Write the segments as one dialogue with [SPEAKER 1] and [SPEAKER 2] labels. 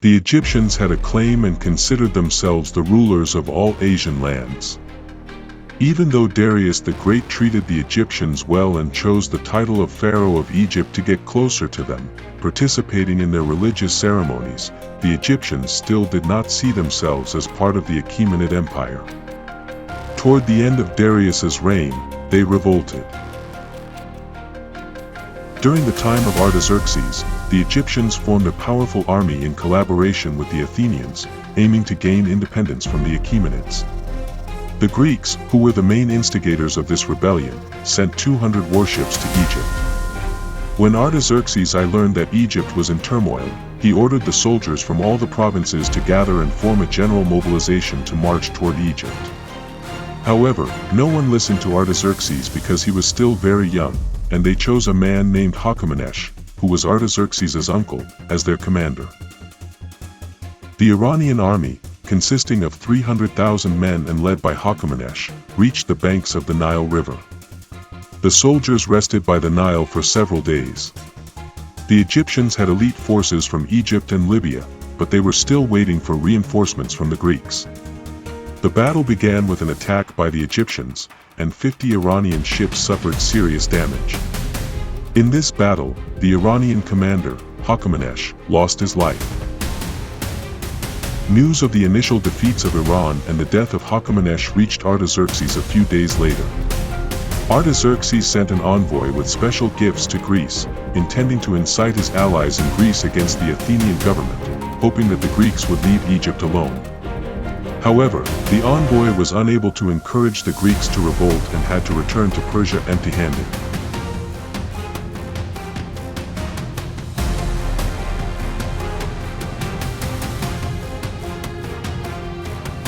[SPEAKER 1] The Egyptians had a claim and considered themselves the rulers of all Asian lands. Even though Darius the Great treated the Egyptians well and chose the title of Pharaoh of Egypt to get closer to them, participating in their religious ceremonies, the Egyptians still did not see themselves as part of the Achaemenid Empire. Toward the end of Darius's reign, they revolted. During the time of Artaxerxes, the Egyptians formed a powerful army in collaboration with the Athenians, aiming to gain independence from the Achaemenids. The Greeks, who were the main instigators of this rebellion, sent 200 warships to Egypt. When Artaxerxes learned that Egypt was in turmoil, he ordered the soldiers from all the provinces to gather and form a general mobilization to march toward Egypt. However, no one listened to Artaxerxes because he was still very young, and they chose a man named Achaemenid, who was Artaxerxes' uncle, as their commander. The Iranian army, consisting of 300,000 men and led by Achaemenid, reached the banks of the Nile River. The soldiers rested by the Nile for several days. The Egyptians had elite forces from Egypt and Libya, but they were still waiting for reinforcements from the Greeks. The battle began with an attack by the Egyptians, and 50 Iranian ships suffered serious damage. In this battle, the Iranian commander, Achaemenid, lost his life. News of the initial defeats of Iran and the death of Achaemenid reached Artaxerxes a few days later. Artaxerxes sent an envoy with special gifts to Greece, intending to incite his allies in Greece against the Athenian government, hoping that the Greeks would leave Egypt alone. However, the envoy was unable to encourage the Greeks to revolt and had to return to Persia empty-handed.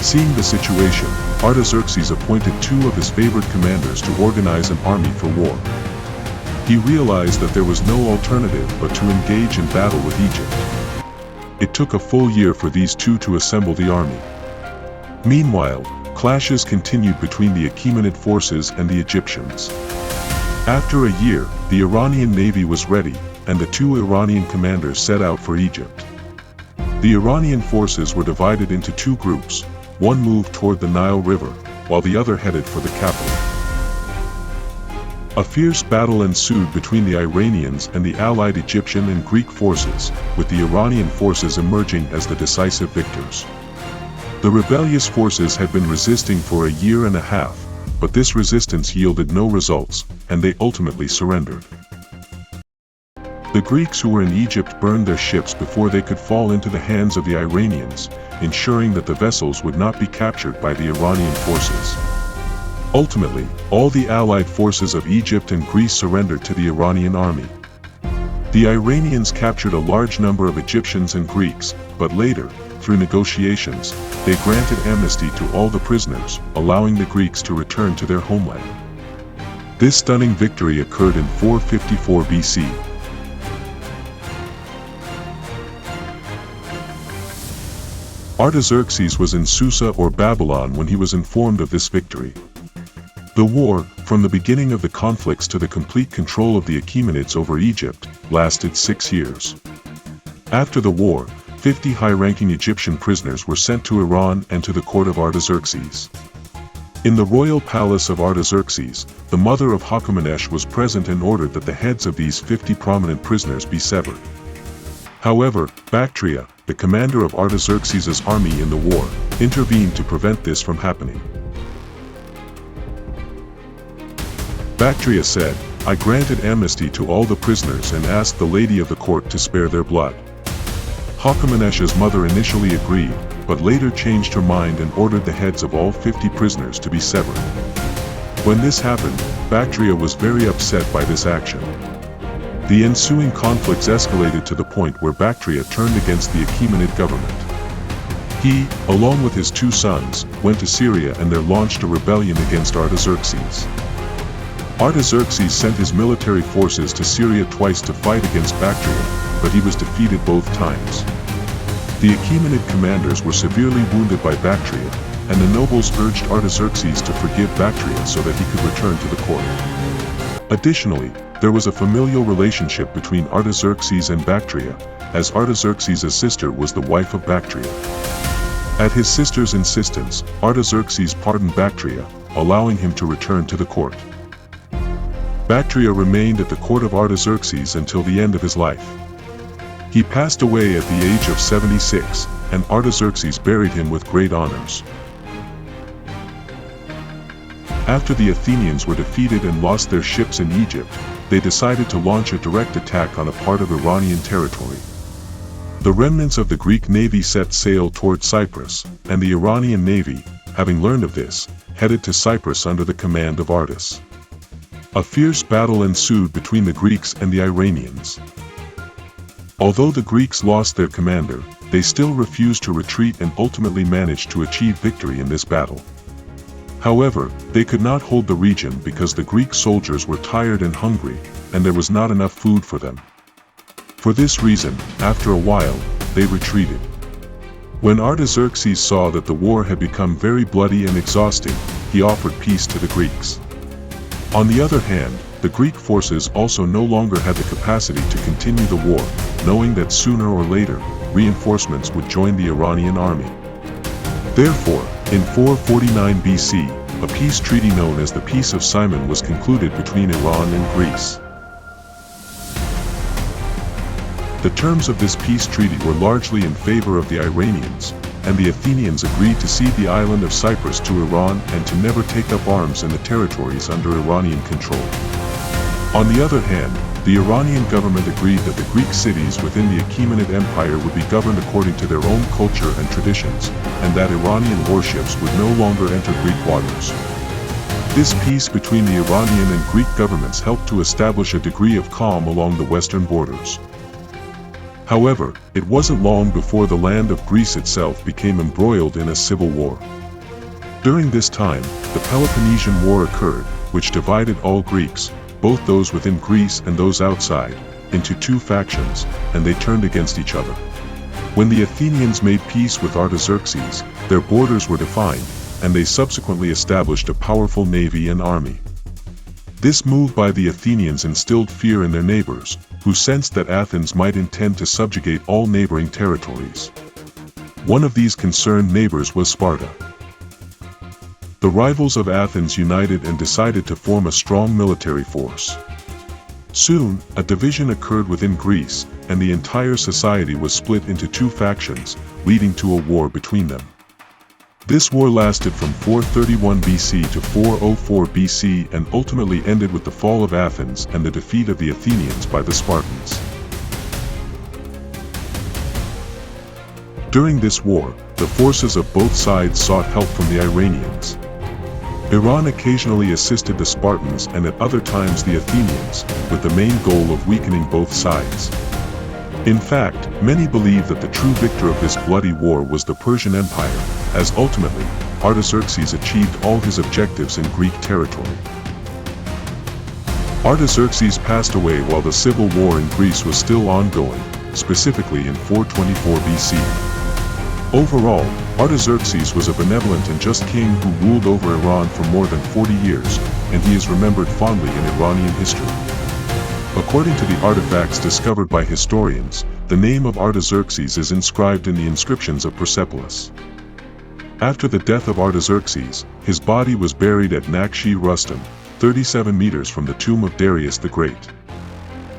[SPEAKER 1] Seeing the situation, Artaxerxes appointed 2 of his favorite commanders to organize an army for war. He realized that there was no alternative but to engage in battle with Egypt. It took a full year for these 2 to assemble the army. Meanwhile, clashes continued between the Achaemenid forces and the Egyptians. After a year, the Iranian navy was ready, and the 2 Iranian commanders set out for Egypt. The Iranian forces were divided into 2 groups. One moved toward the Nile River, while the other headed for the capital. A fierce battle ensued between the Iranians and the allied Egyptian and Greek forces, with the Iranian forces emerging as the decisive victors. The rebellious forces had been resisting for a year and a half, but this resistance yielded no results, and they ultimately surrendered. The Greeks who were in Egypt burned their ships before they could fall into the hands of the Iranians, ensuring that the vessels would not be captured by the Iranian forces. Ultimately, all the allied forces of Egypt and Greece surrendered to the Iranian army. The Iranians captured a large number of Egyptians and Greeks, but later, through negotiations, they granted amnesty to all the prisoners, allowing the Greeks to return to their homeland. This stunning victory occurred in 454 BC. Artaxerxes was in Susa or Babylon when he was informed of this victory. The war, from the beginning of the conflicts to the complete control of the Achaemenids over Egypt, lasted 6 years. After the war, 50 high-ranking Egyptian prisoners were sent to Iran and to the court of Artaxerxes. In the royal palace of Artaxerxes, the mother of Achaemenid was present and ordered that the heads of these 50 prominent prisoners be severed. However, Bactria, the commander of Artaxerxes' army in the war, intervened to prevent this from happening. Bactria said, "I granted amnesty to all the prisoners and asked the lady of the court to spare their blood." Achaemenid's mother initially agreed, but later changed her mind and ordered the heads of all 50 prisoners to be severed. When this happened, Bactria was very upset by this action. The ensuing conflicts escalated to the point where Bactria turned against the Achaemenid government. He, along with his 2 sons, went to Syria and there launched a rebellion against Artaxerxes. Artaxerxes sent his military forces to Syria twice to fight against Bactria, but he was defeated both times. The Achaemenid commanders were severely wounded by Bactria, and the nobles urged Artaxerxes to forgive Bactria so that he could return to the court. Additionally, there was a familial relationship between Artaxerxes and Bactria, as Artaxerxes' sister was the wife of Bactria. At his sister's insistence, Artaxerxes pardoned Bactria, allowing him to return to the court. Bactria remained at the court of Artaxerxes until the end of his life. He passed away at the age of 76, and Artaxerxes buried him with great honors. After the Athenians were defeated and lost their ships in Egypt, they decided to launch a direct attack on a part of Iranian territory. The remnants of the Greek navy set sail toward Cyprus, and the Iranian navy, having learned of this, headed to Cyprus under the command of Artaxerxes. A fierce battle ensued between the Greeks and the Iranians. Although the Greeks lost their commander, they still refused to retreat and ultimately managed to achieve victory in this battle. However, they could not hold the region because the Greek soldiers were tired and hungry, and there was not enough food for them. For this reason, after a while, they retreated. When Artaxerxes saw that the war had become very bloody and exhausting, he offered peace to the Greeks. On the other hand, the Greek forces also no longer had the capacity to continue the war, knowing that sooner or later, reinforcements would join the Iranian army. Therefore, in 449 BC, a peace treaty known as the Peace of Simon was concluded between Iran and Greece. The terms of this peace treaty were largely in favor of the Iranians, and the Athenians agreed to cede the island of Cyprus to Iran and to never take up arms in the territories under Iranian control. On the other hand, the Iranian government agreed that the Greek cities within the Achaemenid Empire would be governed according to their own culture and traditions, and that Iranian warships would no longer enter Greek waters. This peace between the Iranian and Greek governments helped to establish a degree of calm along the western borders. However, it wasn't long before the land of Greece itself became embroiled in a civil war. During this time, the Peloponnesian War occurred, which divided all Greeks, both those within Greece and those outside, into two factions, and they turned against each other. When the Athenians made peace with Artaxerxes, their borders were defined, and they subsequently established a powerful navy and army. This move by the Athenians instilled fear in their neighbors, who sensed that Athens might intend to subjugate all neighboring territories. One of these concerned neighbors was Sparta. The rivals of Athens united and decided to form a strong military force. Soon, a division occurred within Greece, and the entire society was split into two factions, leading to a war between them. This war lasted from 431 BC to 404 BC and ultimately ended with the fall of Athens and the defeat of the Athenians by the Spartans. During this war, the forces of both sides sought help from the Iranians. Iran occasionally assisted the Spartans and at other times the Athenians, with the main goal of weakening both sides. In fact, many believe that the true victor of this bloody war was the Persian Empire, as ultimately, Artaxerxes achieved all his objectives in Greek territory. Artaxerxes passed away while the civil war in Greece was still ongoing, specifically in 424 BC. Overall, Artaxerxes was a benevolent and just king who ruled over Iran for more than 40 years, and he is remembered fondly in Iranian history. According to the artifacts discovered by historians, the name of Artaxerxes is inscribed in the inscriptions of Persepolis. After the death of Artaxerxes, his body was buried at Nakshi-Rustam, 37 meters from the tomb of Darius the Great.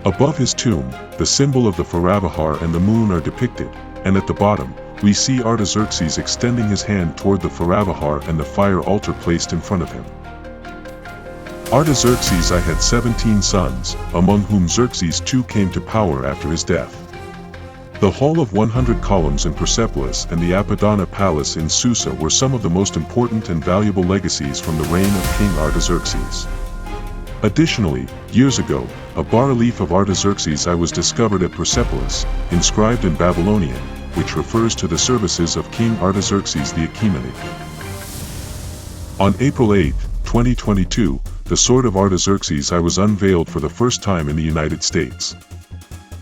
[SPEAKER 1] Above his tomb, the symbol of the Faravahar and the moon are depicted, and at the bottom, we see Artaxerxes extending his hand toward the Faravahar and the fire altar placed in front of him. Artaxerxes I had 17 sons, among whom Xerxes II came to power after his death. The Hall of 100 Columns in Persepolis and the Apollona Palace in Susa were some of the most important and valuable legacies from the reign of King Artaxerxes. Additionally, years ago, a bas-relief of Artaxerxes I was discovered at Persepolis, inscribed in Babylonian, which refers to the services of King Artaxerxes the Achaemenid. On April 8, 2022, the sword of Artaxerxes I was unveiled for the first time in the United States.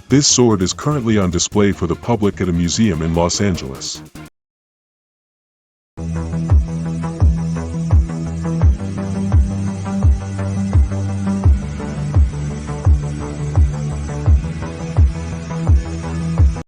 [SPEAKER 1] This sword is currently on display for the public at a museum in Los Angeles.